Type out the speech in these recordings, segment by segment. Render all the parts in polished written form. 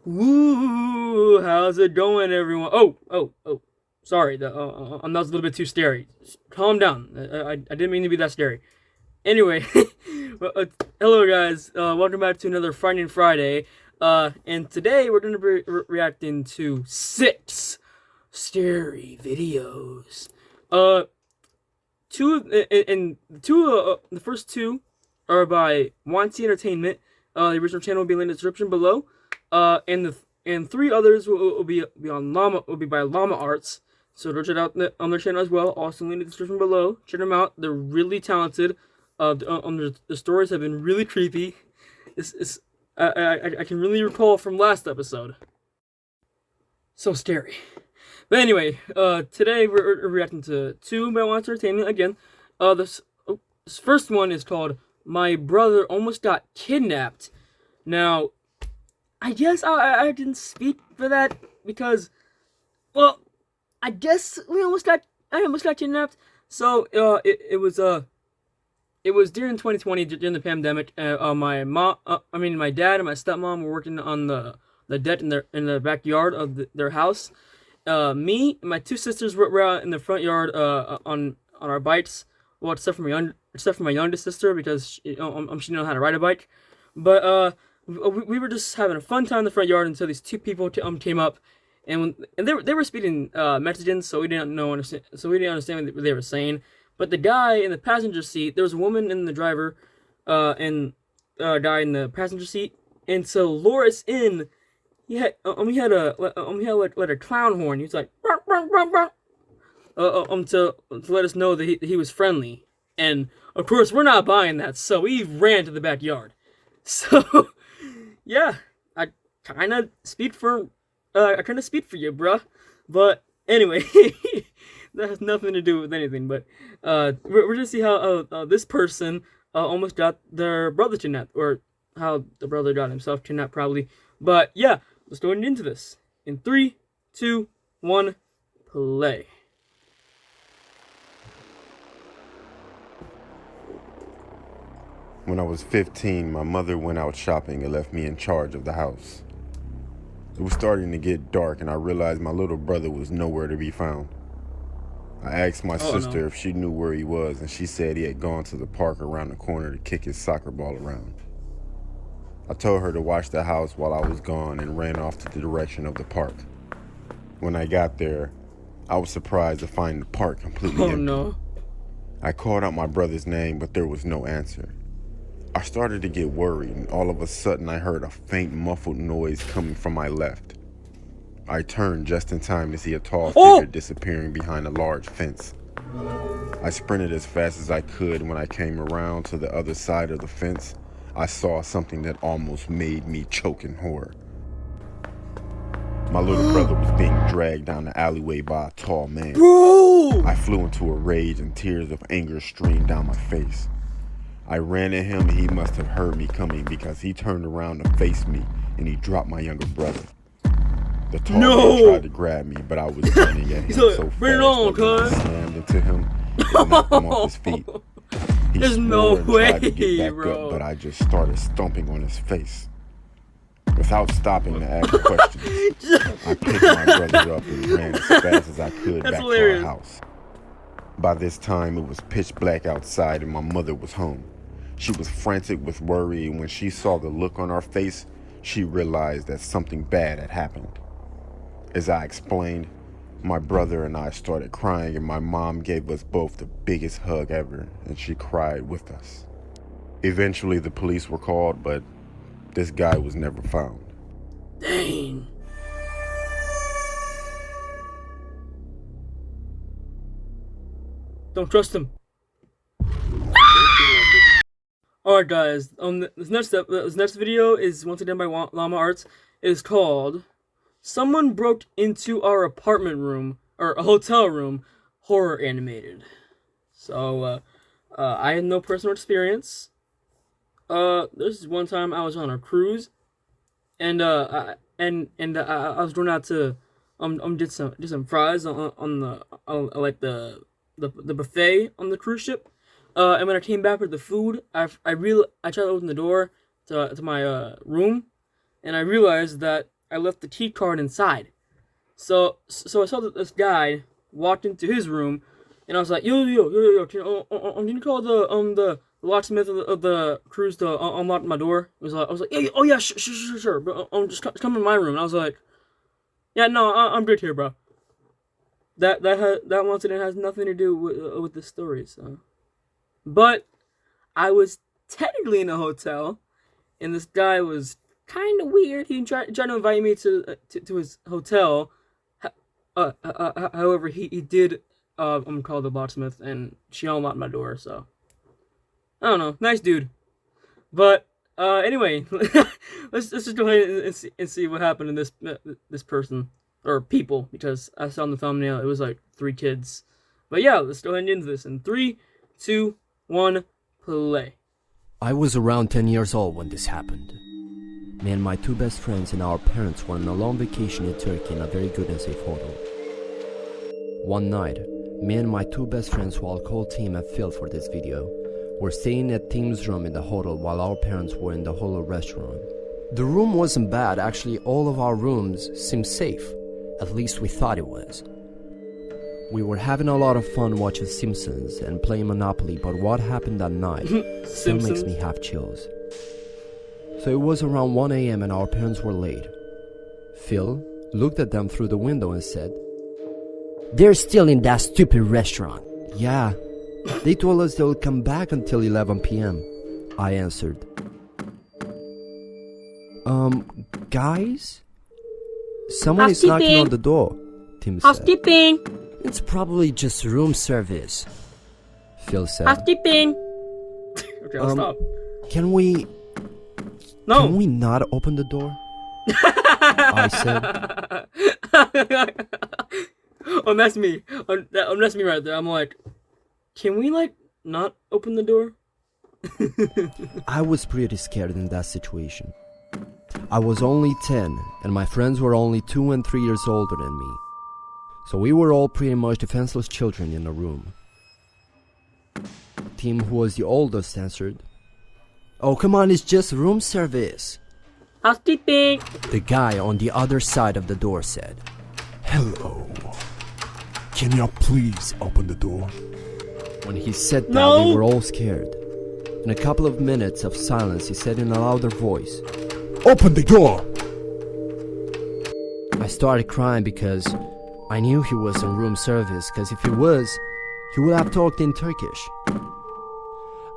Woo! How's it going, everyone? Oh. Sorry, that was a little bit too scary. Calm down. I didn't mean to be that scary. Anyway, well, hello guys. Welcome back to another Friday and Friday. And today we're gonna be reacting to 6 scary videos. Uh, the first two are by Wanty Entertainment. The original channel will be linked in the description below. And 3 others will be by Llama Arts. So go check out on their channel as well. Also linked in the description below. Check them out. They're really talented. The stories have been really creepy. I can really recall from last episode. So scary. But anyway, today we're reacting to 2 by Wanty Entertainment again. This first one is called "My Brother Almost Got Kidnapped." Now, I guess I didn't speak for that because, well, I guess I almost got kidnapped. So it was during 2020 during the pandemic. My dad and my stepmom were working on the deck in the backyard of their house. Me and my 2 sisters were out in the front yard on our bikes. Well, except for my youngest sister because she didn't know how to ride a bike. But we were just having a fun time in the front yard until these 2 people came up, and they were speaking Mexican, so we didn't understand what they were saying. But the guy in the passenger seat, there was a woman in the driver, and a guy in the passenger seat, and so lure us in. He had like a clown horn. He was like to let us know that he was friendly, and of course we're not buying that, so we ran to the backyard. So yeah, I kind of speak for you, bruh. But anyway, that has nothing to do with anything. But we're gonna see how this person almost got their brother kidnapped, or how the brother got himself kidnapped, probably. But yeah, let's go into this. In 3, 2, 1, play. When I was 15, my mother went out shopping and left me in charge of the house. It was starting to get dark and I realized my little brother was nowhere to be found. I asked my sister if she knew where he was, and she said he had gone to the park around the corner to kick his soccer ball around. I told her to watch the house while I was gone and ran off to the direction of the park. When I got there, I was surprised to find the park completely empty. No. I called out my brother's name, but there was no answer. I started to get worried, and all of a sudden I heard a faint muffled noise coming from my left. I turned just in time to see a tall figure disappearing behind a large fence. I sprinted as fast as I could. When I came around to the other side of the fence, I saw something that almost made me choke in horror. My little brother was being dragged down the alleyway by a tall man. Bro! I flew into a rage and tears of anger streamed down my face. I ran at him and he must have heard me coming because he turned around to face me and he dropped my younger brother. The tall man tried to grab me, but I was running at him so fast that I slammed into him and knocked him off his feet. He There's no way, tried to get back bro. up, but I just started stomping on his face. Without stopping to ask questions, I picked my brother up and ran as fast as I could back to our house. By this time, it was pitch black outside and my mother was home. She was frantic with worry, and when she saw the look on our face, she realized that something bad had happened. As I explained, my brother and I started crying, and my mom gave us both the biggest hug ever, and she cried with us. Eventually, the police were called, but this guy was never found. Dang. Don't trust him. Alright guys, this next video is once again by Llama Arts. It is called "Someone Broke Into Our Apartment Room," or a hotel room, horror animated. So, I had no personal experience. This is one time I was on a cruise, and I was going out to get some fries on the like the buffet on the cruise ship. And when I came back with the food, I tried to open the door to my room, and I realized that I left the key card inside. So I saw that this guy walked into his room, and I was like, yo, can you call the locksmith of the cruise to unlock my door? I was like, yeah, oh yeah, sure, but just come in my room. And I was like, yeah, no, I'm good here, bro. That incident has nothing to do with this story, so. But I was technically in a hotel, and this guy was kind of weird. He tried to invite me to his hotel. However, he did call the locksmith, and she unlocked my door. So I don't know, nice dude. But anyway, let's just go ahead and see what happened to this person or people, because I saw in the thumbnail it was like 3 kids. But yeah, let's go ahead and get into this in 3, 2, 1, play. I was around 10 years old when this happened. Me and my 2 best friends and our parents were on a long vacation in Turkey in a very good and safe hotel. One night, me and my 2 best friends, who I'll call Tim and Phil for this video, were staying at Tim's room in the hotel while our parents were in the hotel restaurant. The room wasn't bad, actually all of our rooms seemed safe, at least we thought it was. We were having a lot of fun watching Simpsons and playing Monopoly, but what happened that night still makes me have chills. So it was around 1 a.m. and our parents were late. Phil looked at them through the window and said, "They're still in that stupid restaurant." "Yeah, they told us they'll come back until 11 p.m. I answered. Guys? Someone is knocking on the door," Tim said. Housekeeping. "It's probably just room service," Phil said. Housekeeping. Okay, I'll stop. Can we not open the door?" I said. Oh, that's me. That's me right there. I'm like, can we not open the door? I was pretty scared in that situation. I was only 10, and my friends were only 2 and 3 years older than me. So we were all pretty much defenseless children in the room. Tim, who was the oldest, answered, "Oh, come on, it's just room service." Housekeeping. The guy on the other side of the door said, "Hello. Can you please open the door?" When he said that, we were all scared. In a couple of minutes of silence, he said in a louder voice, "Open the door!" I started crying because I knew he was in room service, because if he was, he would have talked in Turkish.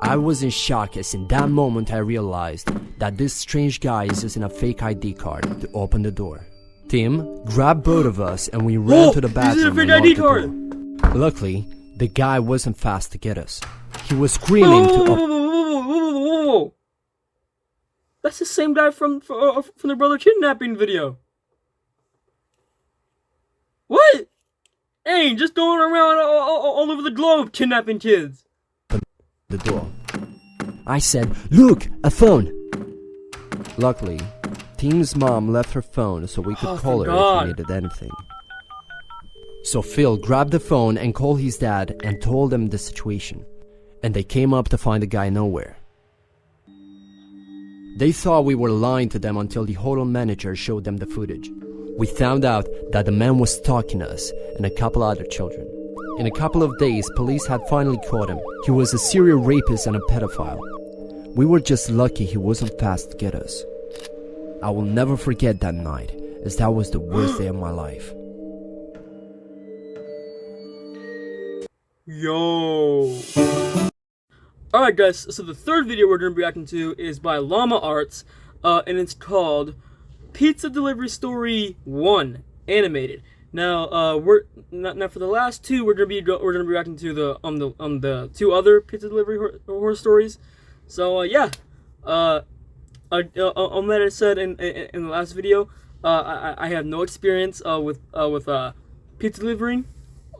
I was in shock, as in that moment I realized that this strange guy is using a fake ID card to open the door. Tim grabbed both of us and we ran to the bathroom and locked the door. Luckily, the guy wasn't fast to get us. He was screaming to Whoa. That's the same guy from the brother kidnapping video. What? Hey, just going around all over the globe kidnapping kids. The door. I said, "Look, a phone!" Luckily, Tim's mom left her phone so we could call her if we needed anything. So Phil grabbed the phone and called his dad and told them the situation. And they came up to find the guy nowhere. They thought we were lying to them until the hotel manager showed them the footage. We found out that the man was stalking us and a couple other children. In a couple of days, police had finally caught him. He was a serial rapist and a pedophile. We were just lucky he wasn't fast to get us. I will never forget that night, as that was the worst day of my life. Yo. Alright guys, so the third video we're going to be reacting to is by Llama Arts, and it's called Pizza Delivery Story 1 Animated. Now, now for the last 2, we're gonna be reacting to the 2 other pizza delivery horror stories. So yeah, that I said in the last video, I have no experience with pizza delivering,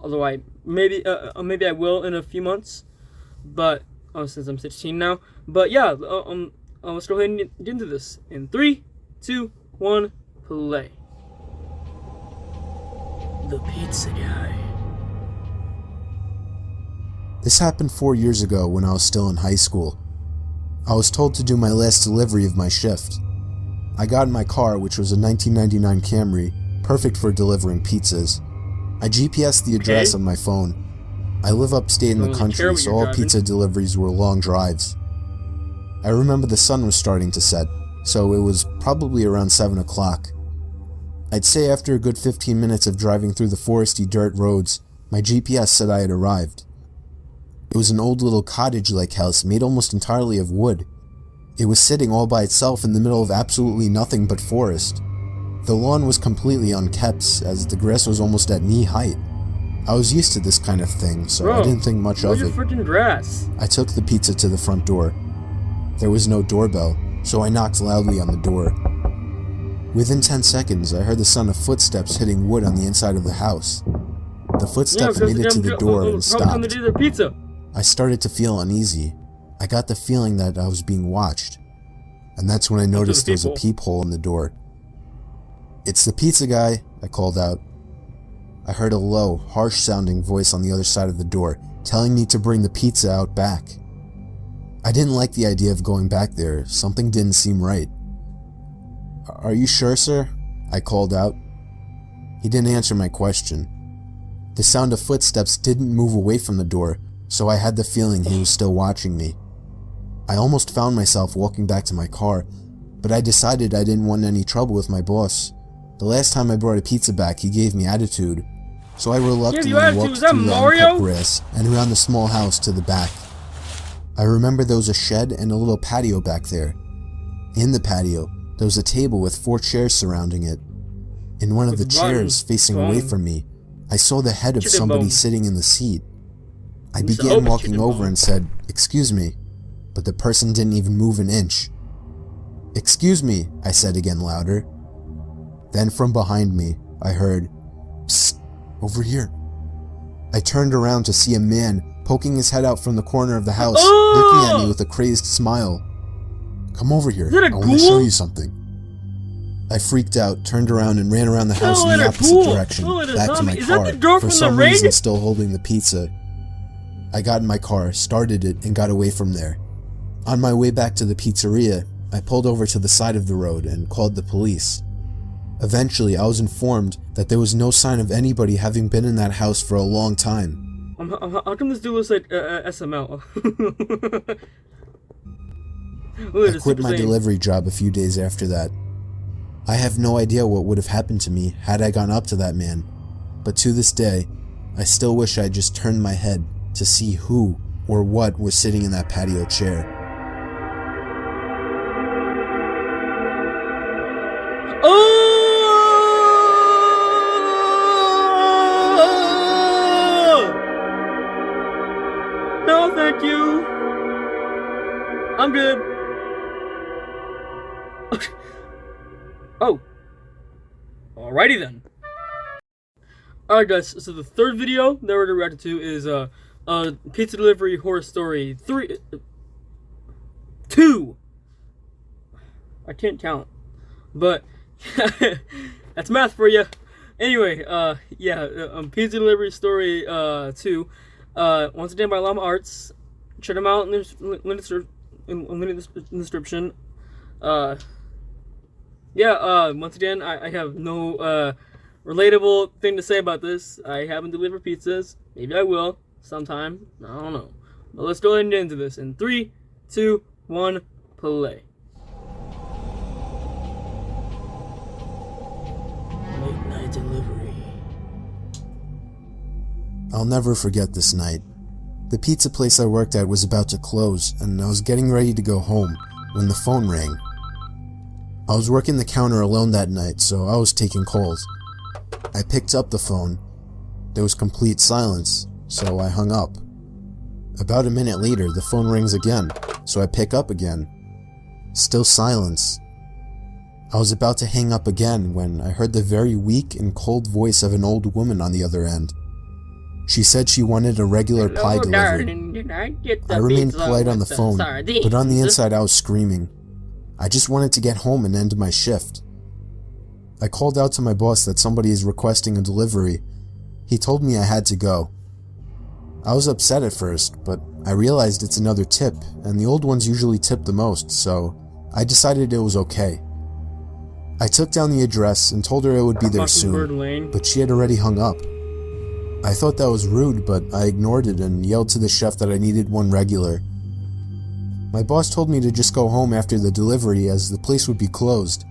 although maybe I will in a few months, but since I'm 16 now. But yeah, let's go ahead and get into this in 3, 2, 1, play. The Pizza Guy. This happened 4 years ago when I was still in high school. I was told to do my last delivery of my shift. I got in my car, which was a 1999 Camry, perfect for delivering pizzas. I GPSed the address on my phone. I live upstate in the country, so all pizza deliveries were long drives. I remember the sun was starting to set, so it was probably around 7 o'clock. I'd say after a good 15 minutes of driving through the foresty dirt roads, my GPS said I had arrived. It was an old little cottage-like house made almost entirely of wood. It was sitting all by itself in the middle of absolutely nothing but forest. The lawn was completely unkempt, as the grass was almost at knee height. I was used to this kind of thing, so I didn't think much of it. Where's your freaking grass? I took the pizza to the front door. There was no doorbell, so I knocked loudly on the door. Within 10 seconds, I heard the sound of footsteps hitting wood on the inside of the house. The footsteps made it to the door and stopped. I started to feel uneasy. I got the feeling that I was being watched. And that's when I noticed there was a peephole in the door. "It's the pizza guy," I called out. I heard a low, harsh-sounding voice on the other side of the door, telling me to bring the pizza out back. I didn't like the idea of going back there. Something didn't seem right. "Are you sure, sir?" I called out. He didn't answer my question. The sound of footsteps didn't move away from the door, so I had the feeling he was still watching me. I almost found myself walking back to my car, but I decided I didn't want any trouble with my boss. The last time I brought a pizza back, he gave me attitude, so I reluctantly walked through the uncut grass and around the small house to the back. I remember there was a shed and a little patio back there. In the patio, there was a table with 4 chairs surrounding it. In one of the chairs, facing away from me, I saw the head of somebody sitting in the seat. I began walking over and said, "Excuse me," but the person didn't even move an inch. "Excuse me," I said again louder. Then from behind me, I heard, "Psst, over here." I turned around to see a man poking his head out from the corner of the house, looking at me with a crazed smile. "Come over here, I want to show you something." I freaked out, turned around, and ran around the house in the opposite direction, back to my car, for some reason still holding the pizza. I got in my car, started it, and got away from there. On my way back to the pizzeria, I pulled over to the side of the road and called the police. Eventually, I was informed that there was no sign of anybody having been in that house for a long time. How come this dude looks like SML? I quit my delivery job a few days after that. I have no idea what would have happened to me had I gone up to that man, but to this day, I still wish I just turned my head to see who or what was sitting in that patio chair. No, thank you. I'm good. Oh. Alrighty then. Alright guys, so the third video that we're reacting to is Pizza Delivery Horror Story 2. I can't count. But that's math for you. Anyway, Pizza Delivery Story 2. Once again by Llama Arts. Check them out in the description. Once again, I have no relatable thing to say about this. I haven't delivered pizzas. Maybe I will sometime. I don't know. But let's go ahead and get into this. In 3, 2, 1, play. Late night delivery. I'll never forget this night. The pizza place I worked at was about to close, and I was getting ready to go home when the phone rang. I was working the counter alone that night, so I was taking calls. I picked up the phone. There was complete silence, so I hung up. About a minute later, the phone rings again, so I pick up again. Still silence. I was about to hang up again when I heard the very weak and cold voice of an old woman on the other end. She said she wanted a regular pie delivered. I remained polite on the phone, but on the inside I was screaming. I just wanted to get home and end my shift. I called out to my boss that somebody is requesting a delivery. He told me I had to go. I was upset at first, but I realized it's another tip, and the old ones usually tip the most, so I decided it was okay. I took down the address and told her I would be there Mockingbird soon, Lane. but she had already hung up. I thought that was rude, but I ignored it and yelled to the chef that I needed one regular. My boss told me to just go home after the delivery as the place would be closed.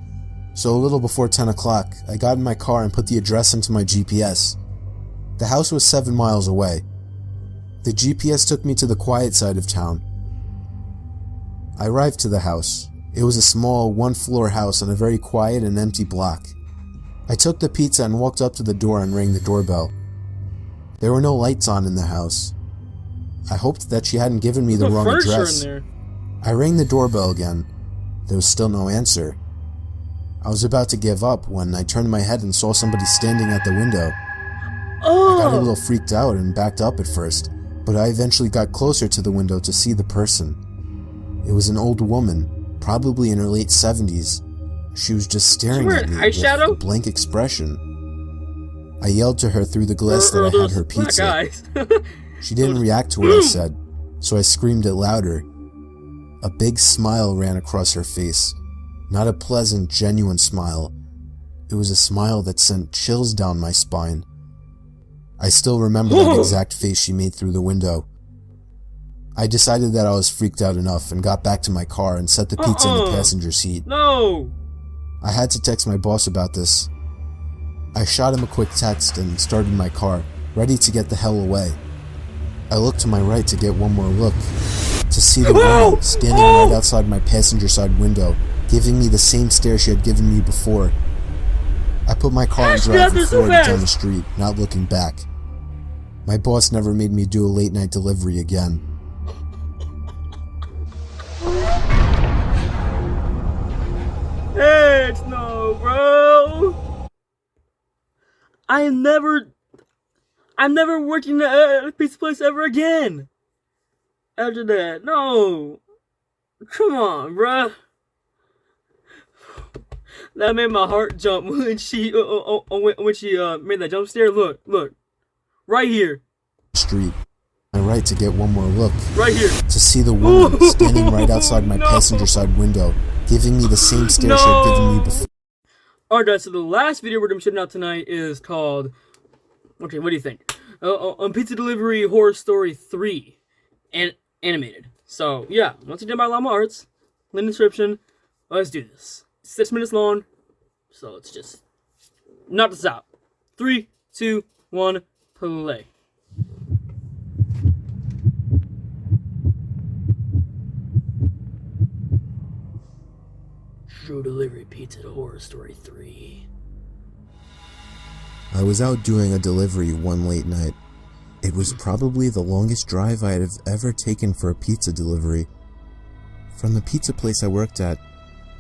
So a little before 10 o'clock, I got in my car and put the address into my GPS. The house was 7 miles away. The GPS took me to the quiet side of town. I arrived to the house. It was a small, one-floor house on a very quiet and empty block. I took the pizza and walked up to the door and rang the doorbell. There were no lights on in the house. I hoped that she hadn't given me the wrong address. I rang the doorbell again. There was still no answer. I was about to give up when I turned my head and saw somebody standing at the window. I got a little freaked out and backed up at first, but I eventually got closer to the window to see the person. It was an old woman, probably in her late 70s. She was just staring at me with a blank expression. I yelled to her through the glass that I had her pizza. She didn't react to what I said, so I screamed it louder. A big smile ran across her face. Not a pleasant, genuine smile. It was a smile that sent chills down my spine. I still remember that exact face she made through the window. I decided that I was freaked out enough and got back to my car and set the pizza in the passenger seat. No! I had to text my boss about this. I shot him a quick text and started my car, ready to get the hell away. I looked to my right to get one more look, to see the woman standing right outside my passenger side window, giving me the same stare she had given me before. I put my car in drive and floored it down the street, not looking back. My boss never made me do a late night delivery again. Heck no, bro. I'm never working at a pizza place ever again. After that, no. Come on, bruh. That made my heart jump when she made that jump scare. Look, right here. Street. My right to get one more look. Right here. To see the woman standing right outside my passenger side window, giving me the same stare she had given me before. Alright guys, so the last video we're going to be shooting out tonight is called... Okay, what do you think? Pizza Delivery Horror Story 3. And animated. So, yeah. Once again by Llama Arts. Link in the description. Let's do this. 6 minutes long. So, let's just... knock this out. 3, 2, 1, play. True Delivery Pizza Horror Story 3. I was out doing a delivery one late night. It was probably the longest drive I had ever taken for a pizza delivery. From the pizza place I worked at,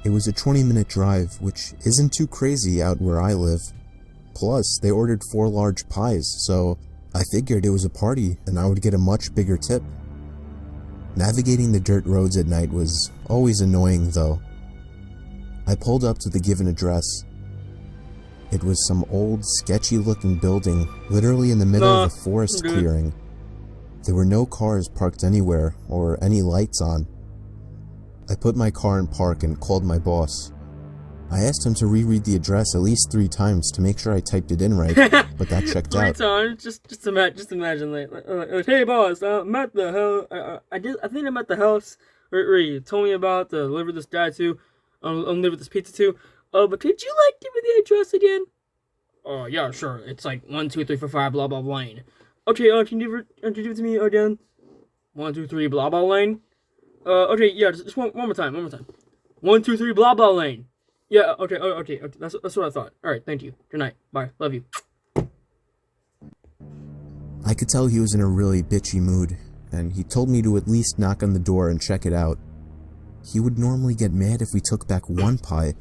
it was a 20-minute drive, which isn't too crazy out where I live. Plus, they ordered 4 large pies, so I figured it was a party and I would get a much bigger tip. Navigating the dirt roads at night was always annoying though. I pulled up to the given address. It was some old, sketchy-looking building, literally in the middle of a forest clearing. There were no cars parked anywhere, or any lights on. I put my car in park and called my boss. I asked him to reread the address at least 3 times to make sure I typed it in right, but that checked out. 3 times? Just imagine, like, hey boss, I'm at the house, I think I'm at the house where you told me about to deliver this guy to, deliver this pizza to. But could you, like, give me the address again? Oh, yeah, sure. It's, like, 1, 2, 3, 4, 5, blah, blah, lane. Okay, can you give it to me again? 1, 2, 3, blah, blah, lane? Okay, yeah, just one more time. 1, 2, 3, blah, blah, lane. Yeah, okay, that's what I thought. Alright, thank you. Good night. Bye. Love you. I could tell he was in a really bitchy mood, and he told me to at least knock on the door and check it out. He would normally get mad if we took back 1 pie,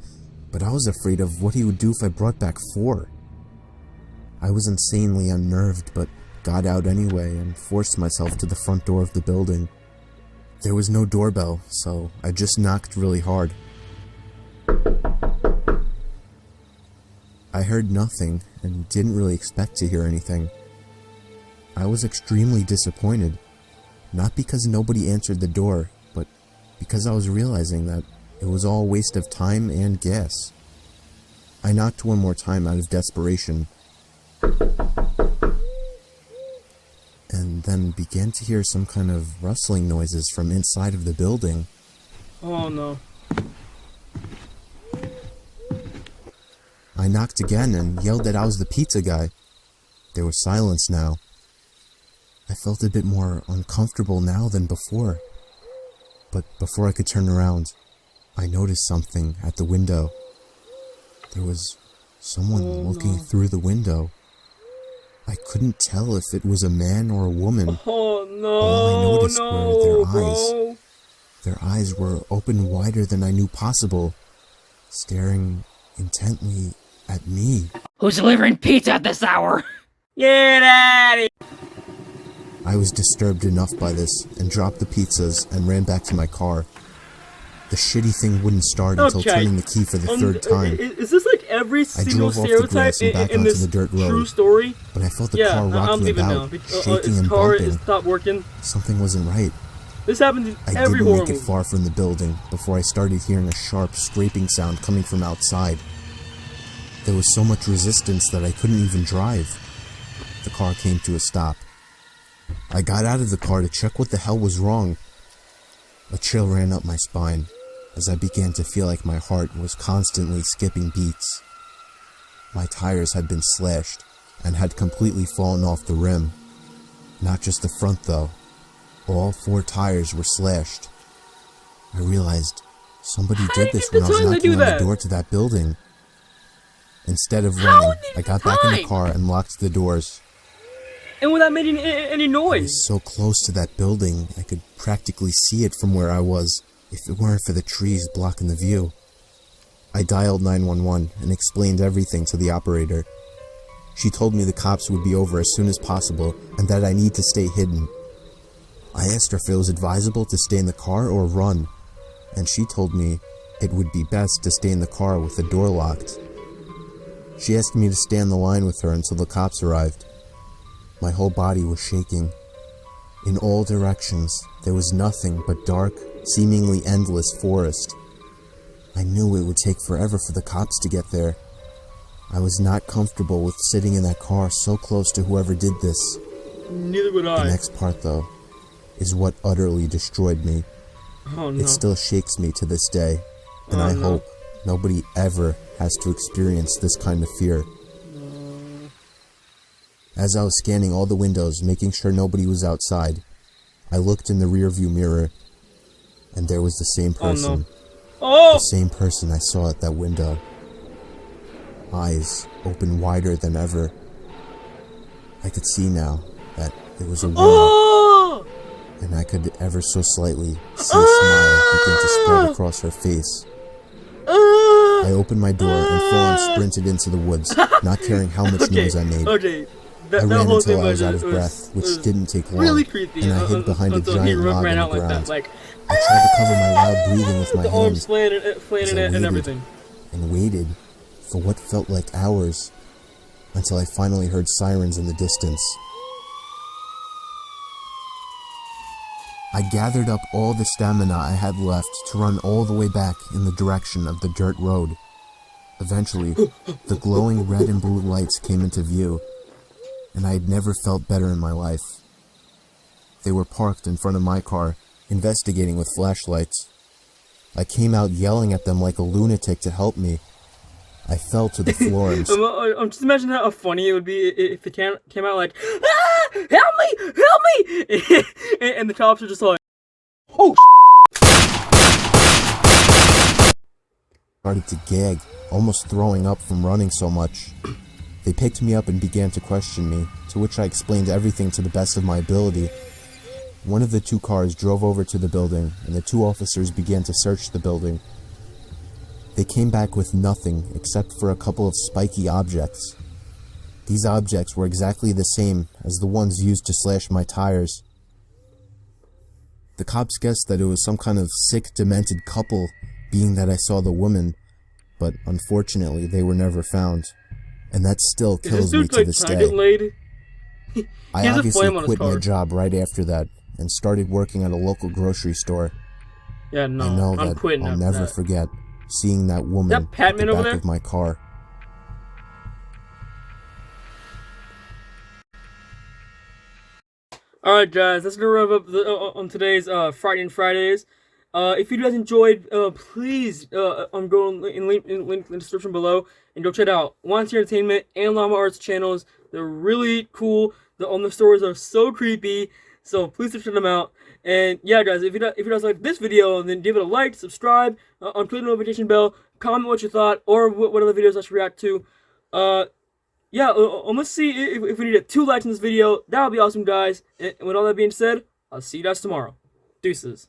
but I was afraid of what he would do if I brought back 4. I was insanely unnerved, but got out anyway and forced myself to the front door of the building. There was no doorbell, so I just knocked really hard. I heard nothing and didn't really expect to hear anything. I was extremely disappointed, not because nobody answered the door, but because I was realizing that it was all a waste of time and gas. I knocked one more time out of desperation, and then began to hear some kind of rustling noises from inside of the building. Oh no. I knocked again and yelled that I was the pizza guy. There was silence now. I felt a bit more uncomfortable now than before. But before I could turn around, I noticed something at the window. There was someone looking through the window. I couldn't tell if it was a man or a woman. Oh no. All I noticed were their eyes. Bro. Their eyes were open wider than I knew possible, staring intently at me. Who's delivering pizza at this hour? Get out of here. I was disturbed enough by this and dropped the pizzas and ran back to my car. The shitty thing wouldn't start until turning the key for the third time. Is this like every single drove off the stereotype grass and back in onto this the dirt road. true story? But I felt the Yeah, car I'm rocking leaving now. about, shaking His and car bumping. stopped working. Something wasn't right. This happens in I every didn't horror make it movie. far from the building before I started hearing a sharp scraping sound coming from outside. There was so much resistance that I couldn't even drive. The car came to a stop. I got out of the car to check what the hell was wrong. A chill ran up my spine as I began to feel like my heart was constantly skipping beats. My tires had been slashed and had completely fallen off the rim. Not just the front though. All 4 tires were slashed. I realized somebody did this when I was knocking on the door to that building. Instead of running, I got back in the car and locked the doors. And without making any I noise. was so close to that building, I could practically see it from where I was, if it weren't for the trees blocking the view. I dialed 911 and explained everything to the operator. She told me the cops would be over as soon as possible and that I need to stay hidden. I asked her if it was advisable to stay in the car or run, and she told me it would be best to stay in the car with the door locked. She asked me to stay on the line with her until the cops arrived. My whole body was shaking. In all directions, there was nothing but dark, seemingly endless forest. I knew it would take forever for the cops to get there. I was not comfortable with sitting in that car so close to whoever did this. Neither would The I. next part, though, is what utterly destroyed me. Oh no. It still shakes me to this day, and Oh, I no. hope nobody ever has to experience this kind of fear. As I was scanning all the windows, making sure nobody was outside, I looked in the rearview mirror, and there was the same person. Oh! The same person I saw at that window. Eyes open wider than ever. I could see now that it was a woman, Oh! and I could ever so slightly see a smile begin to spread across her face. I opened my door and full on sprinted into the woods, not caring how much noise I made. Okay. I That ran whole until thing I was was out of breath, which was didn't take long, really creepy. and I hid behind a until he giant log on ran the out like ground. that, like I tried to cover my loud breathing with my the arms hands flailing as I it and waited everything. and waited for what felt like hours until I finally heard sirens in the distance. I gathered up all the stamina I had left to run all the way back in the direction of the dirt road. Eventually, the glowing red and blue lights came into view, and I had never felt better in my life. They were parked in front of my car, investigating with flashlights. I came out yelling at them like a lunatic to help me. I fell to the floor and I'm just imagining how funny it would be if it came out like, ah, help me, and the cops are just like, oh, started to gag, almost throwing up from running so much. They picked me up and began to question me, to which I explained everything to the best of my ability. One of the 2 cars drove over to the building, and the 2 officers began to search the building. They came back with nothing except for a couple of spiky objects. These objects were exactly the same as the ones used to slash my tires. The cops guessed that it was some kind of sick, demented couple, being that I saw the woman, but unfortunately they were never found. And that still is this kills me dude to like this trying to day. get laid? I He has a obviously flame on his quit my car. job right after that and started working at a local grocery store. Yeah, no, I know I'm that quitting I'll after never that. forget seeing that woman That at Patman the over back there? of my car. Alright guys, that's gonna wrap up on today's Friday and Fridays. If you guys enjoyed, please go in link in the description below and go check out Wanty Entertainment and Llama Arts channels. They're really cool. The stories are so creepy, so please check them out. And yeah guys, if you guys like this video, then give it a like, subscribe, click the notification bell, comment what you thought, or what other videos I should react to. Yeah, let's see if we can get 2 likes in this video. That would be awesome, guys. And with all that being said, I'll see you guys tomorrow. Deuces.